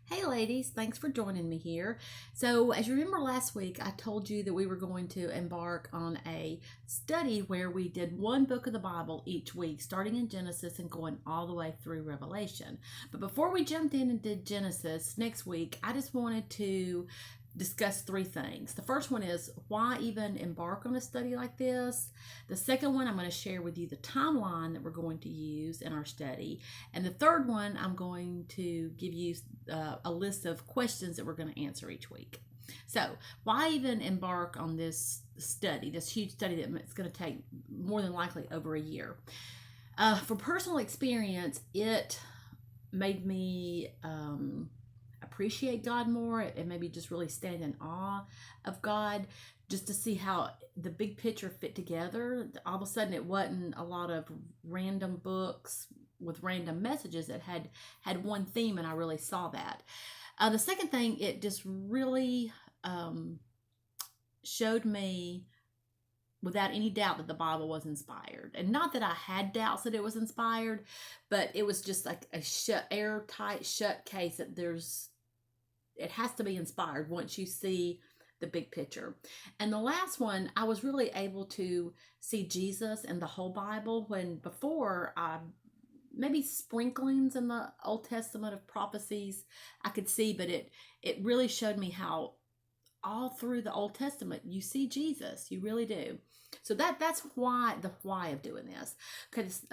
Hey ladies, thanks for joining me here. So, as you remember last week, I told you that we were going to embark on a study where we did one book of the Bible each week, starting in Genesis and going all the way through Revelation. But before we jumped in and did Genesis next week, I just wanted to discuss three things. The first one is why even embark on a study like this. The second one, I'm going to share with you the timeline that we're going to use in our study. And the third one, I'm going to give you a list of questions that we're going to answer each week. So, why even embark on this study, this huge study that's going to take more than likely over a year? For personal experience, it made me appreciate God more. It made me just really stand in awe of God, just to see how the big picture fit together. All of a sudden, it wasn't a lot of random books with random messages that had one theme, and I really saw that. The second thing, it just really showed me without any doubt that the Bible was inspired. And not that I had doubts that it was inspired, but it was just like a airtight shut case that it has to be inspired once you see the big picture. And the last one, I was really able to see Jesus in the whole Bible when before I maybe sprinklings in the Old Testament of prophecies I could see, but it really showed me how all through the Old Testament you see Jesus. You really do. So that's why the why of doing this. Because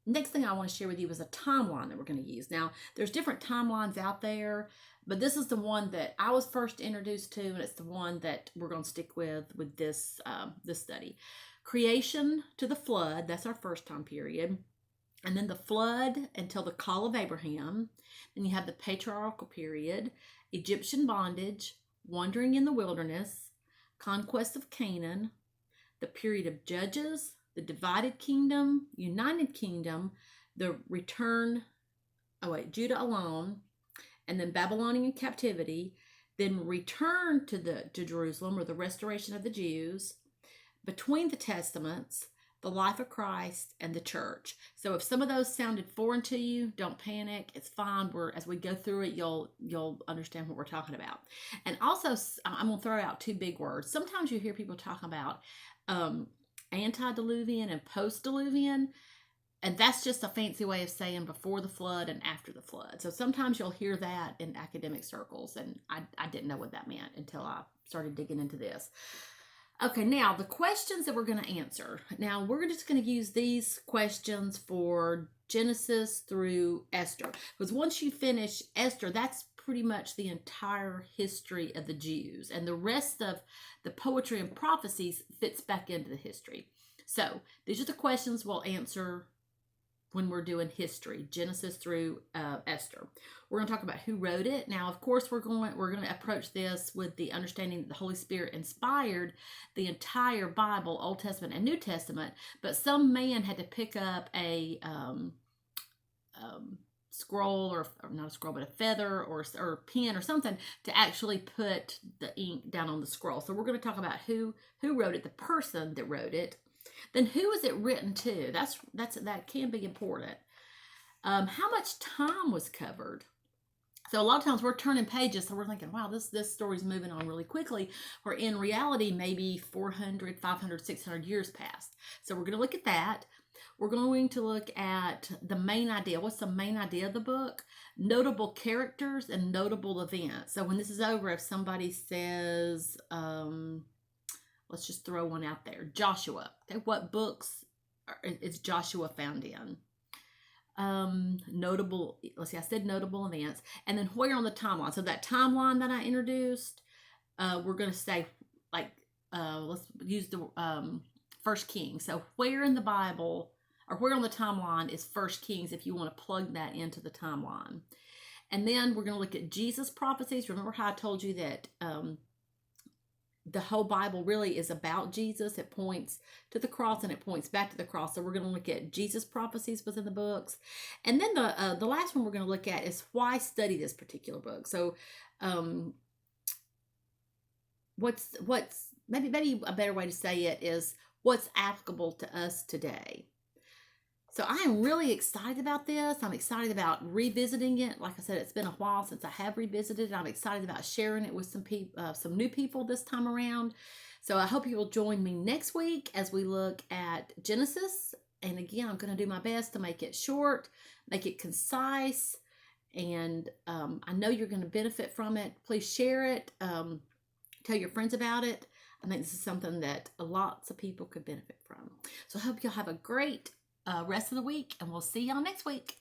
next thing I want to share with you is a timeline that we're going to use. Now there's different timelines out there, but this is the one that I was first introduced to, and it's the one that we're going to stick with this study. Creation to the flood. That's our first time period. And then the flood until the call of Abraham. Then you have the patriarchal period, Egyptian bondage, wandering in the wilderness, conquest of Canaan, the period of Judges, the divided kingdom, united kingdom, the return, Judah alone, and then Babylonian captivity, then return to Jerusalem, or the restoration of the Jews, between the testaments, the life of Christ, and the church. So if some of those sounded foreign to you, don't panic. It's fine. As we go through it, you'll understand what we're talking about. And also, I'm going to throw out two big words. Sometimes you hear people talk about antediluvian and post-diluvian, and that's just a fancy way of saying before the flood and after the flood. So sometimes you'll hear that in academic circles, and I didn't know what that meant until I started digging into this. Okay, now the questions that we're going to answer. Now we're just going to use these questions for Genesis through Esther. Because once you finish Esther, that's pretty much the entire history of the Jews. And the rest of the poetry and prophecies fits back into the history. So these are the questions we'll answer when we're doing history, Genesis through Esther. We're going to talk about who wrote it. Now, of course, we're going to approach this with the understanding that the Holy Spirit inspired the entire Bible, Old Testament and New Testament, but some man had to pick up a scroll, or not a scroll, but a feather or a pen or something to actually put the ink down on the scroll. So we're going to talk about who wrote it, the person that wrote it. Then who is it written to? That can be important. How much time was covered? So a lot of times we're turning pages, so we're thinking, wow, this story's moving on really quickly, where in reality, maybe 400, 500, 600 years passed. So we're going to look at that. We're going to look at the main idea. What's the main idea of the book? Notable characters and notable events. So when this is over, if somebody says, let's just throw one out there, Joshua. Okay, what books is Joshua found in? Notable, let's see, I said notable events. And then where on the timeline? So that timeline that I introduced, we're going to say, like, let's use the First Kings. So where in the Bible, or where on the timeline is First Kings, if you want to plug that into the timeline. And then we're going to look at Jesus prophecies. Remember how I told you that the whole Bible really is about Jesus. It points to the cross and it points back to the cross. So we're going to look at Jesus prophecies within the books. And then the last one we're going to look at is why study this particular book. So what's maybe a better way to say it is what's applicable to us today. So I am really excited about this. I'm excited about revisiting it. Like I said, it's been a while since I have revisited it. I'm excited about sharing it with some new people this time around. So I hope you will join me next week as we look at Genesis. And again, I'm going to do my best to make it short, make it concise, and I know you're going to benefit from it. Please share it. Tell your friends about it. I think this is something that lots of people could benefit from. So I hope you'll have a great rest of the week, and we'll see y'all next week.